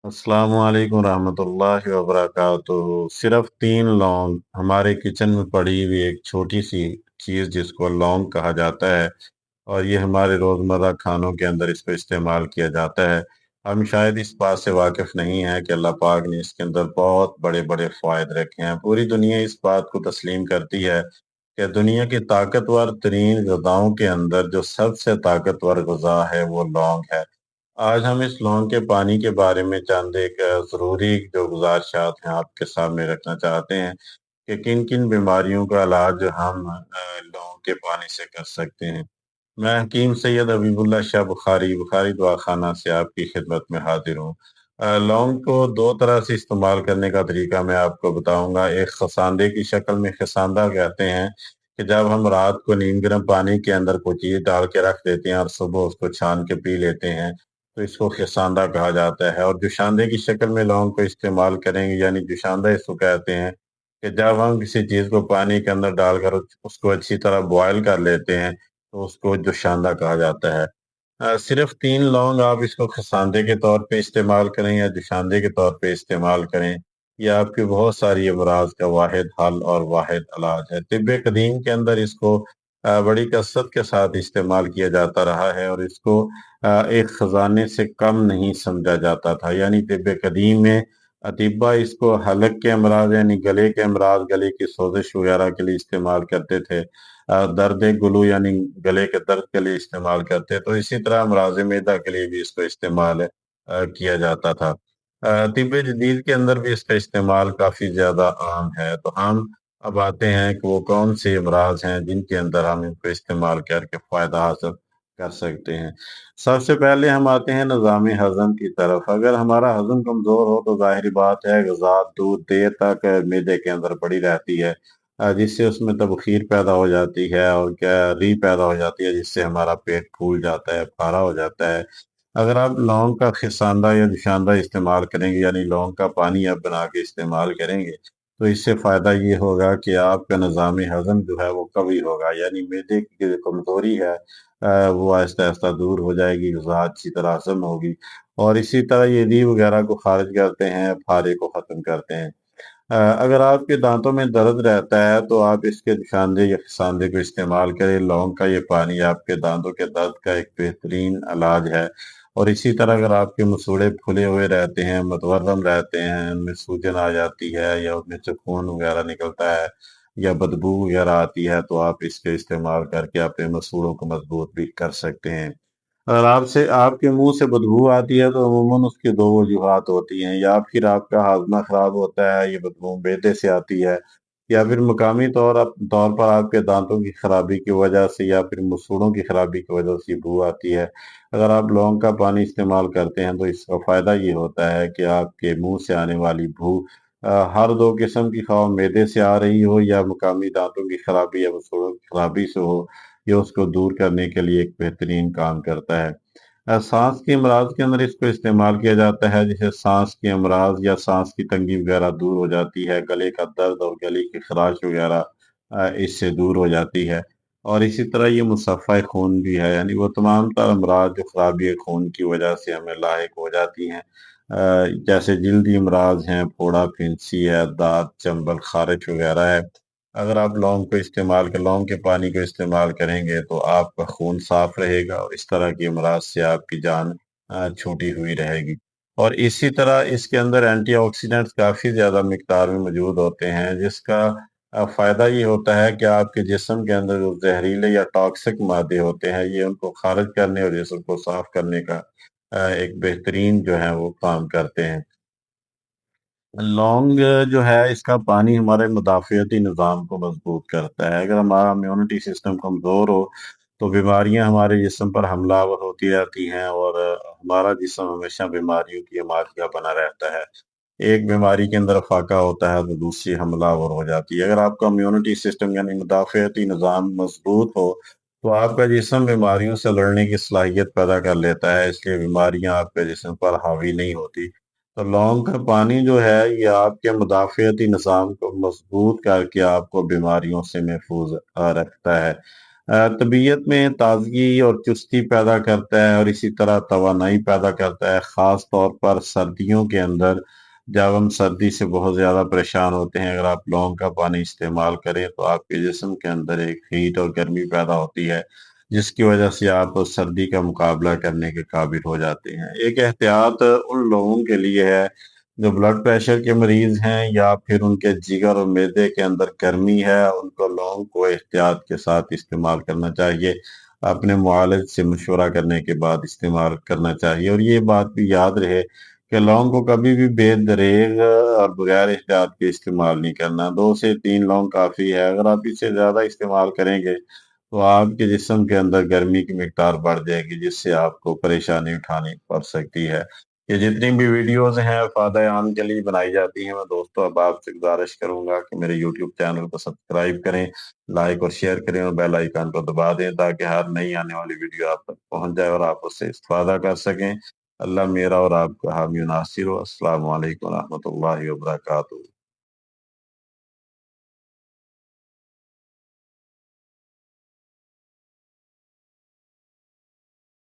अस्सलाम वालेकुम रहमतुल्लाहि वबरकातुहू। सिर्फ 3 लौंग हमारे किचन में पड़ी हुई एक छोटी सी चीज़ जिसको लौंग कहा जाता है, और ये हमारे रोज़मर्रा खानों के अंदर इसको इस्तेमाल किया जाता है। हम शायद इस बात से वाकिफ़ नहीं हैं कि अल्लाह पाक ने इसके अंदर बहुत बड़े बड़े फ़ायदे रखे हैं। पूरी दुनिया इस बात को तस्लीम करती है कि दुनिया की ताकतवर तरीन ग़िज़ाओं के अंदर जो सबसे ताकतवर ग़िज़ा है वो लौंग है। आज हम इस लौंग के पानी के बारे में चंद एक ज़रूरी जो गुज़ारिशात हैं आपके सामने रखना चाहते हैं कि किन-किन बीमारियों का इलाज हम लौंग के पानी से कर सकते हैं। मैं हकीम सैयद हबीबुल्लाह शाह बुखारी, बुखारी दवाखाना से आपकी खिदमत में हाज़िर हूँ। लौंग को 2 तरह से इस्तेमाल करने का तरीका मैं आपको बताऊँगा। एक खसांदे की शक्ल में खसांदा कहते हैं कि जब हम रात को नीम गर्म पानी के अंदर कोई चीज़ डाल के रख देते हैं और सुबह उसको छान के पी लेते हैं, तो इसको खसांदा कहा जाता है। और जुशांदे की शक्ल में लौंग को इस्तेमाल करेंगे, यानी जुशांदा इसको कहते हैं कि जब हम किसी चीज़ को पानी के अंदर डालकर उसको अच्छी तरह बॉयल कर लेते हैं, तो उसको जुशांदा कहा जाता है। सिर्फ 3 लौंग आप इसको खसांदे के तौर पे इस्तेमाल करें या जुशांदे के तौर पे इस्तेमाल करें, ये आपकी बहुत सारी अमराज का वाहिद हल और वाहिद इलाज है। तिब्बे कदीम के अंदर इसको बड़ी कसरत के साथ इस्तेमाल किया जाता रहा है, और इसको एक खजाने से कम नहीं समझा जाता था। यानी तिब्बे कदीम में अतिब्बा इसको हलक के अमराज यानी गले के अमराज, गले की सोजिश वगैरह के लिए इस्तेमाल करते थे। दर्द गुलू यानी गले के दर्द के लिए इस्तेमाल करते, तो इसी तरह अमराज मैदा के लिए भी इसको इस्तेमाल किया जाता था। तिब्बे जदीद के अंदर भी इसका इस्तेमाल काफ़ी ज़्यादा आम है। तो हम अब आते हैं कि वो कौन से अमराज हैं जिनके अंदर हम इनको इस्तेमाल करके फ़ायदा हासिल कर सकते हैं। सबसे पहले हम आते हैं निज़ाम हज़म की तरफ। अगर हमारा हज़म कमज़ोर हो तो ज़ाहिर बात है ग़िज़ा दूर देर तक मैदे के अंदर पड़ी रहती है, जिससे उसमें तबख़ीर पैदा हो जाती है और री पैदा हो जाती है, जिससे हमारा पेट फूल जाता है, फारा हो जाता है। अगर आप लौंग का खिसांदा या जुशांदा इस्तेमाल करेंगे, यानी लौंग का पानी आप बना के इस्तेमाल करेंगे, तो इससे फ़ायदा ये होगा कि आपका निज़ाम हज़म जो है वो कवी होगा, यानी मैदे की जो कमज़ोरी है वो आहिस्ता-आहिस्ता दूर हो जाएगी, ग़िज़ा अच्छी तरह हज़म होगी, और इसी तरह ये री वगैरह को ख़ारिज करते हैं, फारे को ख़त्म करते हैं। अगर आपके दाँतों में दर्द रहता है तो आप इसके जुशांदे या खिसांदे को इस्तेमाल करें। लौंग का ये पानी आपके दाँतों के दर्द का एक बेहतरीन इलाज है। और इसी तरह अगर आपके मसूड़े फूले हुए रहते हैं, मतवर्रम रहते हैं, उनमें सूजन आ जाती है या उनमें से खून वगैरह निकलता है या बदबू वगैरह आती है, तो आप इसके इस्तेमाल करके अपने मसूड़ों को मजबूत भी कर सकते हैं। अगर आपसे आपके मुँह से बदबू आती है तो अमूमन उसकी 2 वजूहात होती हैं, या फिर आपका हाज़मा ख़राब होता है, ये बदबू मैदे से आती है, या फिर मकामी तौर पर आपके दाँतों की ख़राबी की वजह से या फिर मसूड़ों की ख़राबी की वजह से बू आती है। अगर आप लौंग का पानी इस्तेमाल करते हैं तो इसका फ़ायदा ये होता है कि आपके मुँह से आने वाली बू हर 2 किस्म की, ख़वाह मैदे से आ रही हो या मकामी दाँतों की ख़राबी या मसूड़ों की ख़राबी से हो, ये उसको दूर करने के लिए एक बेहतरीन काम करता है। साँस के अमराज के अंदर इसको इस्तेमाल किया जाता है, जैसे साँस के अमराज या साँस की तंगी वगैरह दूर हो जाती है, गले का दर्द और गले की ख़राश वगैरह इससे दूर हो जाती है। और इसी तरह ये मुसफ़्फ़ा खून भी है, यानी वो तमाम तर अमराज जो ख़राबी खून की वजह से हमें लाहिक हो जाती हैं, जैसे जल्दी अमराज हैं, फोड़ा, फिंसी है, दाँत, चंबल, ख़ारिश वगैरह है। अगर आप लौंग के पानी को इस्तेमाल करेंगे तो आपका खून साफ रहेगा और इस तरह की अमराज से आपकी जान छूटी हुई रहेगी। और इसी तरह इसके अंदर एंटीऑक्सीडेंट्स काफ़ी ज़्यादा मिक़दार में मौजूद होते हैं, जिसका फ़ायदा ये होता है कि आपके जिस्म के अंदर जो ज़हरीले या टॉक्सिक मादे होते हैं, ये उनको ख़ारिज करने और जिस्म को साफ करने का एक बेहतरीन जो है वो काम करते हैं। लौंग जो है इसका पानी हमारे मुदाफ़ियती निज़ाम को मज़बूत करता है। अगर हमारा इम्यूनिटी सिस्टम कमज़ोर हो, तो बीमारियाँ हमारे जिस्म पर हमलावर होती रहती हैं, और हमारा जिस्म हमेशा बीमारियों की मारिया बना रहता है। एक बीमारी के अंदर फ़ाक़ा होता है तो दूसरी हमलावर हो जाती है। अगर आपका इम्यूनिटी सिस्टम यानी मुदाफ़ियती निज़ाम मज़बूत हो, तो आपका जिस्म बीमारियों से लड़ने की सलाहियत पैदा कर लेता है, इसलिए बीमारियाँ आपके जिस्म पर हावी नहीं होती। तो लौंग का पानी जो है ये आपके मुदाफ़ियती निज़ाम को मज़बूत करके आपको बीमारियों से महफूज़ रखता है। طبیعت میں تازگی اور چستی پیدا کرتا ہے اور اسی طرح توانائی پیدا کرتا ہے، خاص طور پر سردیوں کے اندر جب ہم سردی سے بہت زیادہ پریشان ہوتے ہیں۔ اگر آپ لونگ کا پانی استعمال کریں تو آپ کے جسم کے اندر ایک ہیٹ اور گرمی پیدا ہوتی ہے، جس کی وجہ سے آپ سردی کا مقابلہ کرنے کے قابل ہو جاتے ہیں۔ ایک احتیاط ان لوگوں کے لیے ہے جو بلڈ پریشر کے مریض ہیں یا پھر ان کے جگر اور معدے کے اندر گرمی ہے، ان کو لونگ کو احتیاط کے ساتھ استعمال کرنا چاہیے، اپنے معالج سے مشورہ کرنے کے بعد استعمال کرنا چاہیے۔ اور یہ بات بھی یاد رہے کہ لونگ کو کبھی بھی بے دریغ اور بغیر احتیاط کے استعمال نہیں کرنا۔ 2 سے 3 لونگ کافی ہے، اگر آپ اس سے زیادہ استعمال کریں گے تو آپ کے جسم کے اندر گرمی کی مقدار بڑھ جائے گی، جس سے آپ کو پریشانی اٹھانی پڑ سکتی ہے۔ یہ جتنی بھی ویڈیوز ہیں فائدہ عام کے لیے بنائی جاتی ہیں۔ میں دوستوں اب آپ سے گزارش کروں گا کہ میرے یوٹیوب چینل کو سبسکرائب کریں، لائک اور شیئر کریں اور بیل آئیکن کو دبا دیں تاکہ ہر نئی آنے والی ویڈیو آپ تک پہنچ جائے اور آپ اس سے استفادہ کر سکیں۔ اللہ میرا اور آپ کا حامی و ناصر ہو۔ السلام علیکم ورحمۃ اللہ وبرکاتہ۔